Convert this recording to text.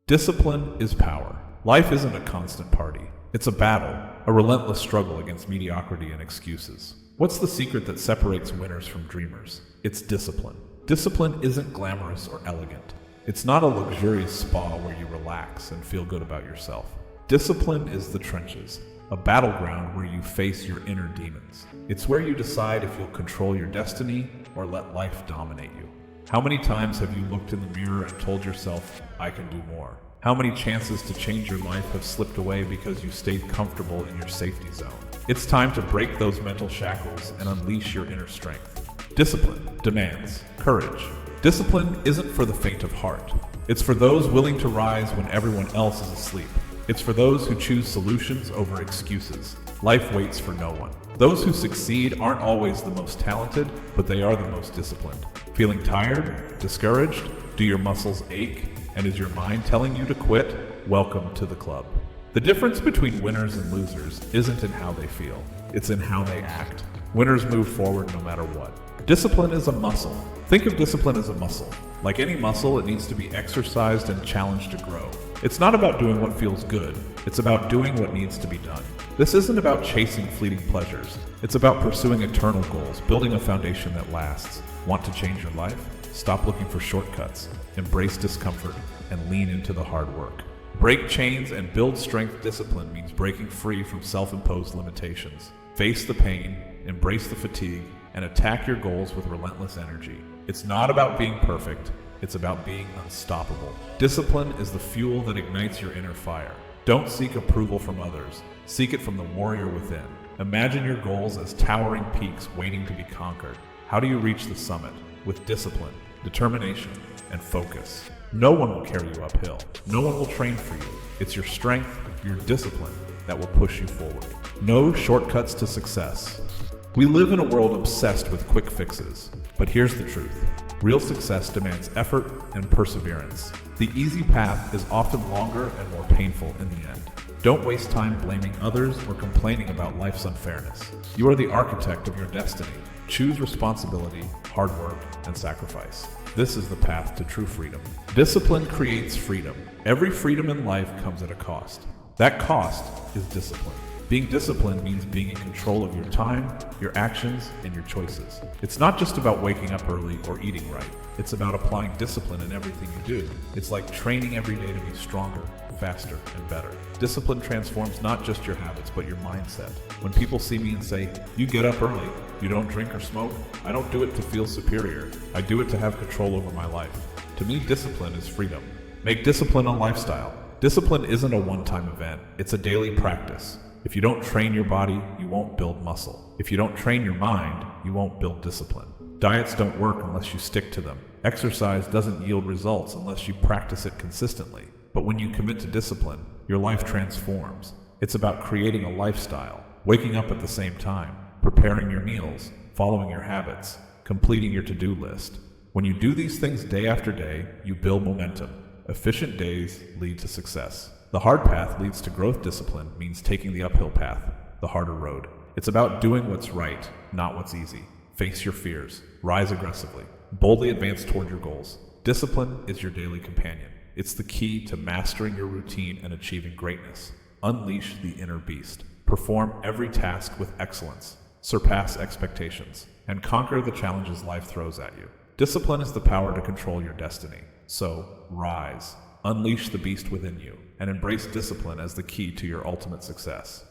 Discipline is power. Life isn't a constant party. It's a battle, a relentless struggle against mediocrity and excuses. What's the secret that separates winners from dreamers? It's discipline. Discipline isn't glamorous or elegant. It's not a luxurious spa where you relax and feel good about yourself. Discipline is the trenches, a battleground where you face your inner demons. It's where you decide if you'll control your destiny or let life dominate you. How many times have you looked in the mirror and told yourself, I can do more? How many chances to change your life have slipped away because you stayed comfortable in your safety zone? It's time to break those mental shackles and unleash your inner strength. Discipline demands courage. Discipline isn't for the faint of heart. It's for those willing to rise when everyone else is asleep. It's for those who choose solutions over excuses. Life waits for no one. Those who succeed aren't always the most talented, but they are the most disciplined. Feeling tired? Discouraged? Do your muscles ache? And is your mind telling you to quit? Welcome to the club. The difference between winners and losers isn't in how they feel, it's in how they act. Winners move forward no matter what. Discipline is a muscle. Think of discipline as a muscle. Like any muscle, it needs to be exercised and challenged to grow. It's not about doing what feels good, it's about doing what needs to be done. This isn't about chasing fleeting pleasures. It's about pursuing eternal goals, building a foundation that lasts. Want to change your life? Stop looking for shortcuts. Embrace discomfort and lean into the hard work. Break chains and build strength. Discipline means breaking free from self-imposed limitations. Face the pain, embrace the fatigue, and attack your goals with relentless energy. It's not about being perfect, it's about being unstoppable. Discipline is the fuel that ignites your inner fire. Don't seek approval from others, seek it from the warrior within. Imagine your goals as towering peaks waiting to be conquered. How do you reach the summit? With discipline, determination, and focus. No one will carry you uphill. No one will train for you. It's your strength, your discipline, that will push you forward. No shortcuts to success. We live in a world obsessed with quick fixes, but here's the truth. Real success demands effort and perseverance. The easy path is often longer and more painful in the end. Don't waste time blaming others or complaining about life's unfairness. You are the architect of your destiny. Choose responsibility, hard work, and sacrifice. This is the path to true freedom. Discipline creates freedom. Every freedom in life comes at a cost. That cost is discipline. Being disciplined means being in control of your time, your actions, and your choices. It's not just about waking up early or eating right. It's about applying discipline in everything you do. It's like training every day to be stronger, faster, and better. Discipline transforms not just your habits, but your mindset. When people see me and say, you get up early, you don't drink or smoke, I don't do it to feel superior. I do it to have control over my life. To me, discipline is freedom. Make discipline a lifestyle. Discipline isn't a one-time event. It's a daily practice. If you don't train your body, you won't build muscle. If you don't train your mind, you won't build discipline. Diets don't work unless you stick to them. Exercise doesn't yield results unless you practice it consistently. But when you commit to discipline, your life transforms. It's about creating a lifestyle, waking up at the same time, preparing your meals, following your habits, completing your to-do list. When you do these things day after day, you build momentum. Efficient days lead to success. The hard path leads to growth. Discipline means taking the uphill path, the harder road. It's about doing what's right, not what's easy. Face your fears, rise aggressively, boldly advance toward your goals. Discipline is your daily companion. It's the key to mastering your routine and achieving greatness. Unleash the inner beast. Perform every task with excellence. Surpass expectations, and conquer the challenges life throws at you. Discipline is the power to control your destiny. So, rise. Unleash the beast within you, and embrace discipline as the key to your ultimate success.